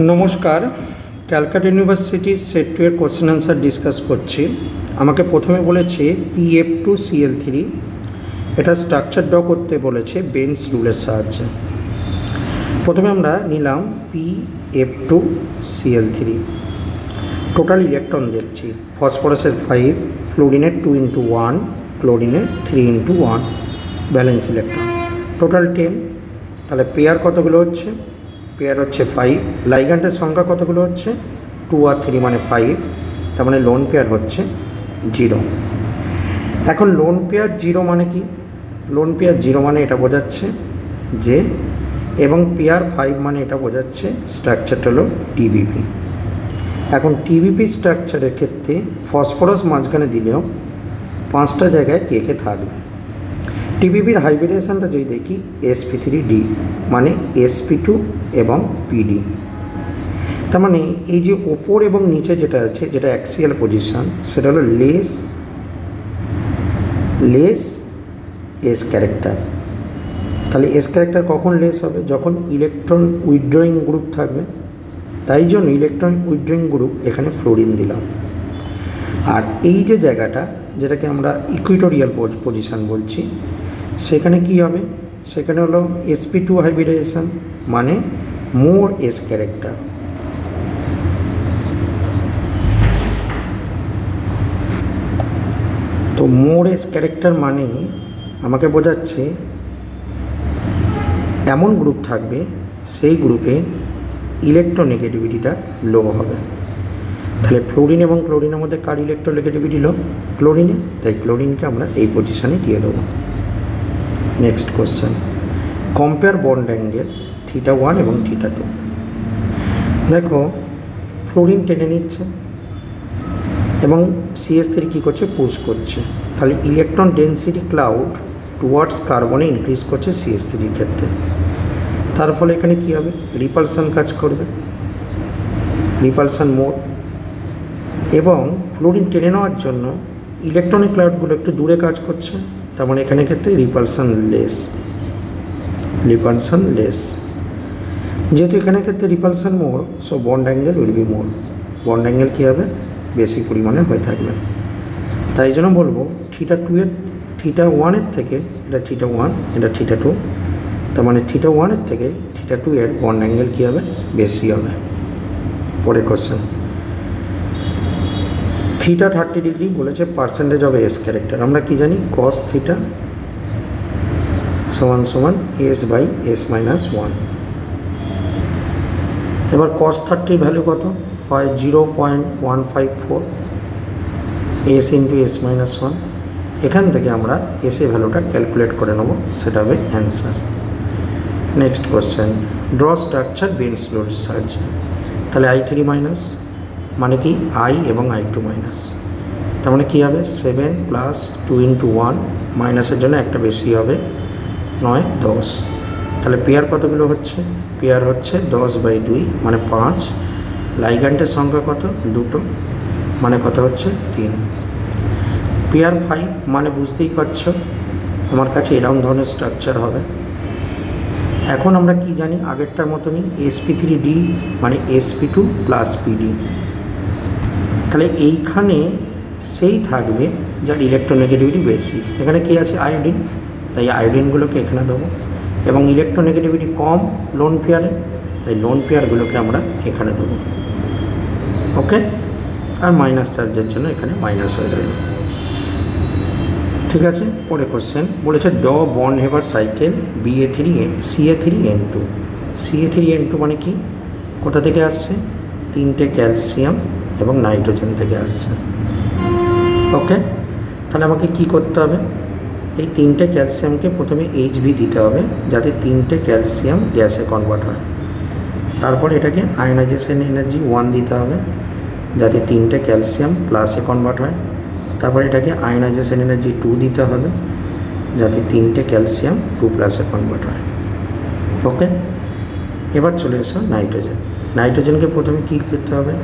নমস্কার, ক্যালকাটা ইউনিভার্সিটির সেট 2 এর কোশ্চেন অ্যান্সার ডিসকাস করছি। আমাকে প্রথমে বলেছে PF2Cl3, এটা স্ট্রাকচার ড্র করতে বলেছে বেনস রুলের সাহায্যে। প্রথমে আমরা নিলাম PF2Cl3, টোটাল ইলেকট্রন দেখছি। ফসফরাসের 5, ফ্লোরিনের 2x1, ক্লোরিনের 3x1 balance electron, total 10। তাহলে পেয়ার কতগুলো হচ্ছে? পেয়ার হচ্ছে 5। লাইগ্যান্ডের সংখ্যা কতগুলো হচ্ছে? 2 আর 3 মানে 5, তার মানে লোন পেয়ার হচ্ছে 0। এখন লোন পেয়ার 0 মানে কি? লোন পেয়ার 0 মানে এটা বোঝাচ্ছে যে, এবং পেয়ার 5 মানে এটা বোঝাচ্ছে স্ট্রাকচারটা হলো টিবিপি। এখন টিবিপি স্ট্রাকচারের ক্ষেত্রে ফসফরাস মাঝখানে দিলেও 5টা জায়গায় কে কে থাকবে। টিবিপির হাইব্রিডেশনটা যদি দেখি sp3d মানে sp2 এবং pd, তার মানে এই যে ওপর এবং নিচে যেটা আছে, যেটা অ্যাক্সিয়াল পজিশন, সেটা হলো লেস এস ক্যারেক্টার। তাহলে এস ক্যারেক্টার কখন লেস হবে? যখন ইলেকট্রন উইথড্রয়িং গ্রুপ থাকবে। তাই জন্য ইলেকট্রন উইথড্রয়িং গ্রুপ এখানে ফ্লোরিন দিলাম। আর এই যে জায়গাটা, যেটাকে আমরা ইকুইটোরিয়াল পজিশন বলছি, সেখানে কি হবে? সেখানে হলো sp2 হাইব্রিডাইজেশন মানে মোর এস ক্যারেক্টার। তো মোর এস ক্যারেক্টার মানে আমাকে বোঝাচ্ছে এমন গ্রুপ থাকবে, সেই গ্রুপে ইলেকট্রোনেগেটিভিটিটা লো হবে। তাহলে ফ্লোরিন এবং ক্লোরিনের মধ্যে কার ইলেকট্রোনেগেটিভিটি লো? ক্লোরিনে। তাই ক্লোরিনকে আমরা এই পজিশানে দিয়ে দেবো। Next question, compare bond angle θ1 এবং θ2। দেখো, ফ্লোরিন টেনে নিচ্ছে এবং CH3 কী করছে? পুশ করছে। তাহলে ইলেকট্রন ডেন্সিটি ক্লাউড টুয়ার্ডস কার্বনে ইনক্রিজ করছে CH3-র ক্ষেত্রে। তার ফলে এখানে কী হবে? রিপালশন কাজ করবে, রিপালশন মোড। এবং ফ্লোরিন টেনে নেওয়ার জন্য ইলেকট্রনিক ক্লাউডগুলো একটু দূরে কাজ করছে, তার মানে এখানে ক্ষেত্রে রিপালশন লেস। যেহেতু এখানে ক্ষেত্রে repulsion more, so bond angle will be more. Bond angle কী হবে? বেশি পরিমাণে হয়ে থাকবে। তাই জন্য বলবো θ1 থেকে এটা θ1, এটা θ2, তার মানে θ1 থেকে θ2 এর বন্ড অ্যাঙ্গেল কী হবে? বেশি হবে। পরের কোশ্চেন, θ30 ডিগ্রি বলেছে পার্সেন্টেজ অফ এস ক্যারেক্টার। আমরা কি জানি? cos θ সমান s/s-1। এবার cos 30 ভ্যালু কত হয়? 0.154 s ইন্টু s-1। এখান থেকে আমরা এস এর ভ্যালুটা ক্যালকুলেট করে নেব, সেটা হবে answer. Next question, draw structure Bent's রুলের সাহায্যে। তাহলে i3 মাইনাস মানে কি? i এবং i2 মাইনাস, তার মানে কী হবে? 7 প্লাস 2x1, মাইনাসের জন্য একটা বেশি হবে, 9, 10। তাহলে পেয়ার কতগুলো হচ্ছে? পেয়ার হচ্ছে 10/2 মানে 5। লাইগ্যান্ডের সংখ্যা কত? 2, মানে কত হচ্ছে? 3। পেয়ার 5 মানে বুঝতেই পারছো আমার কাছে এরকম ধরনের স্ট্রাকচার হবে। এখন আমরা কি জানি? আগেরটার মতনই sp3d মানে sp2 প্লাস pd। তাহলে এইখানে সেই থাকবে যার ইলেকট্রোনেগেটিভিটি বেশি। এখানে কি আছে? আয়োডিন। তাই আয়োডিনগুলোকে এখানে দেবো। এবং ইলেকট্রোনেগেটিভিটি কম লোন পেয়ারে, তাই লোন পেয়ারগুলোকে আমরা এখানে দেবো। ওকে, আর মাইনাস চার্জের জন্য এখানে মাইনাস হয়ে রইল। ঠিক আছে। পরে কোশ্চেন বলেছে ড বন্ড হেভার সাইকেল CA3N2। CA3N2 মানে কি? কোথা থেকে আসছে? 3টে ক্যালসিয়াম এবং নাইট্রোজেন থেকে আসছে। ওকে, তাহলে আমাকে কি করতে হবে? এই 3টে ক্যালসিয়ামকে প্রথমে HB দিতে হবে, যাতে 3টে ক্যালসিয়াম গ্যাসে কনভার্ট হয়। তারপর এটাকে আয়নাইজেশন এনার্জি 1 দিতে হবে, যাতে 3টে ক্যালসিয়াম প্লাসে কনভার্ট হয়। তারপর এটাকে আয়নাইজেশন এনার্জি 2 দিতে হবে, যাতে 3টে ক্যালসিয়াম 2+ কনভার্ট হয়। ওকে, এবার চলে এসো নাইট্রোজেন। নাইট্রোজেনকে প্রথমে কী করতে হবে?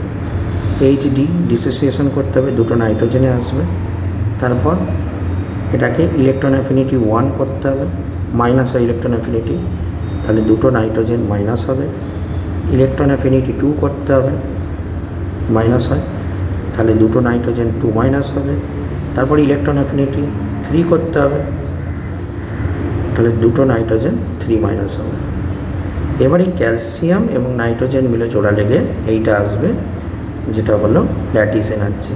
HD ডিসোসিয়েশন করতে হবে, 2টো নাইট্রোজেনে আসবে। তারপর এটাকে ইলেকট্রন অ্যাফিনিটি 1 করতে হবে, মাইনাস হয় ইলেকট্রন অ্যাফিনিটি, তাহলে 2টো নাইট্রোজেন মাইনাস হবে, ইলেকট্রন অ্যাফিনিটি 2 করতে হবে, মাইনাস হয়, তাহলে দুটো নাইট্রোজেন 2 মাইনাস হবে। তারপর ইলেকট্রন অ্যাফিনিটি 3 করতে হবে, তাহলে দুটো নাইট্রোজেন 3 মাইনাস হবে। এবার এই ক্যালসিয়াম এবং নাইট্রোজেন মিলে জোড়া লেগে এইটা আসবে, যেটা হলো ল্যাটিস এনার্জি।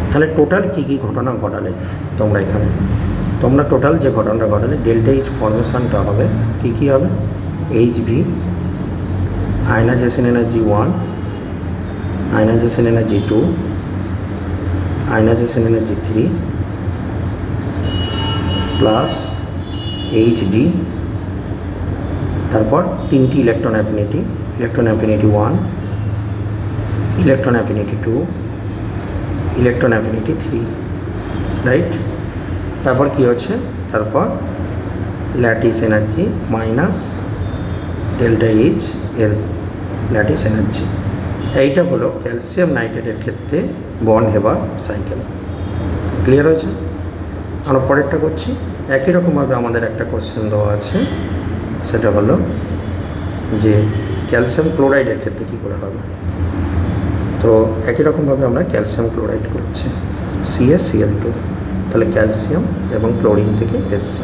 তাহলে টোটাল কী কী ঘটনা ঘটালে তোমরা টোটাল যে ঘটনাটা ঘটালে ডেল্টা এইচ ফর্মেশনটা হবে কী কী হবে? HV, ionisation energy 1, ionisation energy 2, ionisation energy 3 plus HD, তারপর তিনটি electron affinity 1, electron affinity 2, electron affinity 3, right? তারপর কি হচ্ছে? তারপর lattice energy minus delta H এর ল্যাটিস এনার্জি। এইটা হলো ক্যালসিয়াম নাইট্রেটের ক্ষেত্রে বন্ড হেবার সাইকেল। ক্লিয়ার হয়েছে? আমরা পরেরটা করছি। একই রকমভাবে আমাদের একটা কোশ্চেন দেওয়া আছে, সেটা হলো যে ক্যালসিয়াম ক্লোরাইডের ক্ষেত্রে কী করে হবে। তো একই রকমভাবে আমরা ক্যালসিয়াম ক্লোরাইড করছি, CaCl2, তাহলে ক্যালসিয়াম এবং ক্লোরিন থেকে এসছে।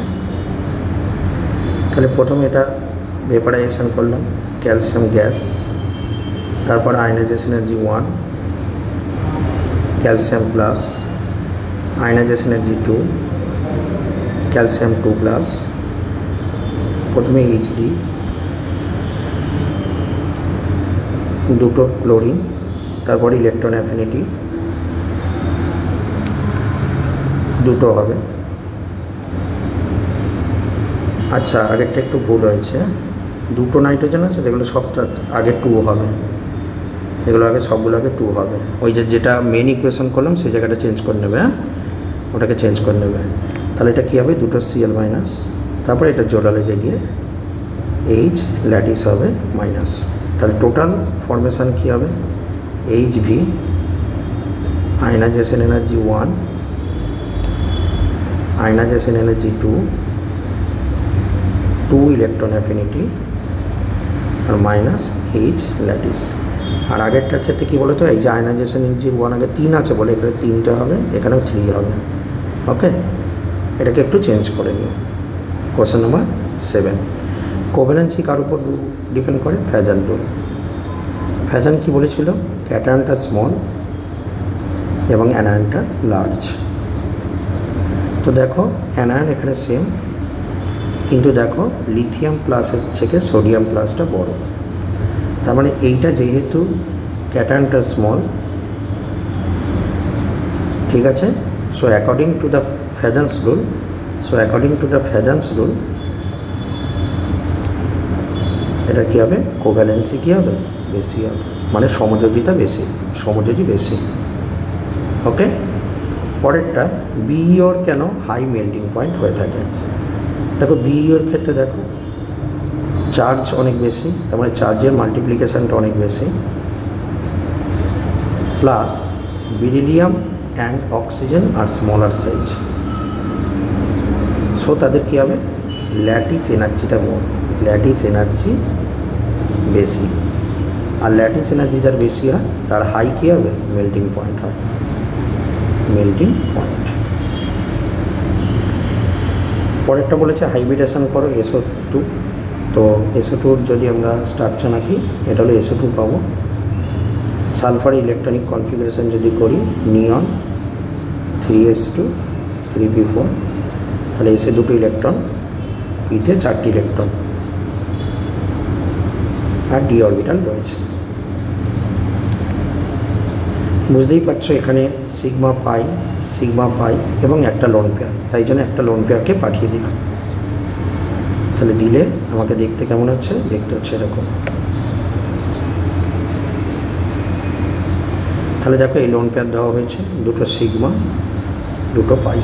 তাহলে প্রথমে এটা ভেপারাইজেশন করলাম, ক্যালসিয়াম গ্যাস, তারপর ionisation energy 1, calcium plus, ionisation energy 2, calcium 2 plus, প্রথমে এইচডি, দুটো ক্লোরিন, তারপর ইলেকট্রন অ্যাফিনিটি দুটো হবে। আচ্ছা, আগেরটা একটু ভুল হয়েছে, দুটো নাইট্রোজেন আছে যেগুলো সবটা আগে 2 হবে, এগুলো আগে সবগুলো আগে 2 হবে। ওই যেটা মেন ইকুয়েশন করলাম সেই জায়গাটা চেঞ্জ করে নেবে, হ্যাঁ, ওটাকে চেঞ্জ করে নেবে। তাহলে এটা কী হবে? দুটো Cl মাইনাস, তারপরে এটা জোড়া লেগে গিয়ে এইচ ল্যাটিস হবে মাইনাস। তাহলে টোটাল ফর্মেশান কী হবে? HV, ionisation energy 1, ionisation energy 2 electron affinity আর মাইনাস এইচ ল্যাটিস। আর আগেরটার ক্ষেত্রে কী বলো তো, এই যে আয়নাইজেশন এনার্জি 1 আগে 3 আছে বলে এখানে 3টে হবে, এখানেও 3 হবে। ওকে, এটাকে একটু চেঞ্জ করে নিও। কোশ্চেন নাম্বার 7, কোভ্যালেন্সি কার উপর ডিপেন্ড করে? ফ্যাজান রুল। ফ্যাজান কী বলেছিল? ক্যাটায়নটা স্মল এবং অ্যানায়নটা লার্জ। তো দেখো অ্যানায়ন এখানে সেম, কিন্তু দেখো লিথিয়াম প্লাসের থেকে সোডিয়াম প্লাসটা বড়। তার মানে এইটা যেহেতু ক্যাটায়নটা স্মল, ঠিক আছে, so according to the Fajans rule এটা কী হবে? কোভ্যালেন্সি কী হবে? বেশি হবে, মানে সমযোজিতা বেশি, সমযোজী বেশি। ওকে, পরেরটা বিইওর কেন হাই মেল্টিং পয়েন্ট হয়ে থাকে? দেখো বিইওর ক্ষেত্রে দেখো চার্জ অনেক বেশি, তার মানে চার্জের মাল্টিপ্লিকেশানটা অনেক বেশি, প্লাস বেরিলিয়াম অ্যান্ড অক্সিজেন আর স্মলার সাইজ, সো তাদের কী হবে? ল্যাটিস এনার্জিটা ল্যাটিস এনার্জি বেশি। আর ল্যাটিস এনার্জি যার বেশি হয় তার হাই কী হবে? মেল্টিং পয়েন্ট হয়, মেল্টিং পয়েন্ট। পরেরটা বলেছে হাইব্রিডেশন করো SO2। তো SO2 যদি আমরা স্ট্রাকচার আঁকি, এটা হলো SO2 পাবো। সালফার ইলেকট্রনিক কনফিগারেশন যদি করি, নিয়ন 3s2 3p4, তাহলে এসে দুটো ইলেকট্রন, পিতে 4টি ইলেকট্রন আর ডি অরবিটাল রয়েছে। বুঝতেই পারছো এখানে সিগমা পাই এবং একটা লোন পেয়ার, তাই জন্য একটা লোন পেয়ারকে পাঠিয়ে দিলাম। তাহলে দিলে আমাকে দেখতে কেমন হচ্ছে? দেখতে হচ্ছে এরকম। তাহলে দেখো এই লোন পেয়ার দেওয়া হয়েছে, দুটো সিগমা, দুটো পাই।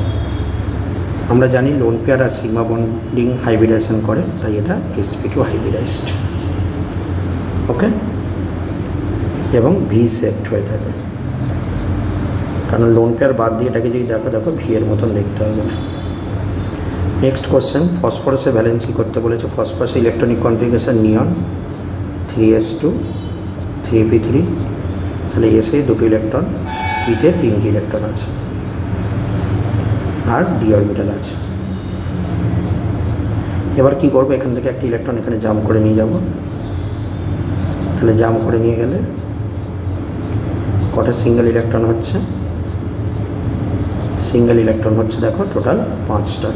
আমরা জানি লোন পেয়ার আর সিগমা বন্ডিং হাইব্রিডেশন করে, তাই এটা sp2 হাইব্রিডাইজড। ওকে, এবং ভি সেট হয়ে থাকে, কারণ লোন পেয়ার বাদ দিয়ে এটাকে যদি দেখো ভি এর মতন দেখতে হবে না। নেক্সট কোশ্চেন, ফসফরাসে ভ্যালেন্সি করতে বলেছে। ফসফরাসে ইলেকট্রনিক কনফিগারেশন নিয়ন 3s2 3p3, তাহলে এসে দুটো ইলেকট্রন, পিতে তিনটি ইলেকট্রন আছে আর ডি অরবিটাল আছে। এবার কি করবো, এখান থেকে একটা ইলেকট্রন এখানে জাম্প করে নিয়ে যাব। তাহলে জাম্প করে নিয়ে গেলে কটা সিঙ্গেল ইলেকট্রন হচ্ছে, সিঙ্গেল ইলেকট্রন হচ্ছে দেখো টোটাল 5টা।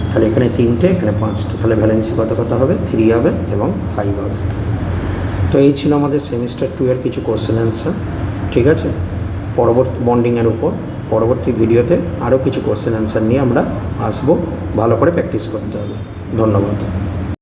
তাহলে এখানে 3টে, এখানে 5টা, তাহলে ভ্যালেন্সি কত কত হবে, 3 হবে এবং 5 হবে। তো এই ছিল আমাদের সেমিস্টার 2 এর কিছু কোশ্চেন অ্যান্সার। ঠিক আছে, পরবর্তী বন্ডিংয়ের উপর পরবর্তী ভিডিওতে আরও কিছু কোশ্চেন অ্যান্সার নিয়ে আমরা আসবো। ভালো করে প্র্যাকটিস করতে হবে। ধন্যবাদ।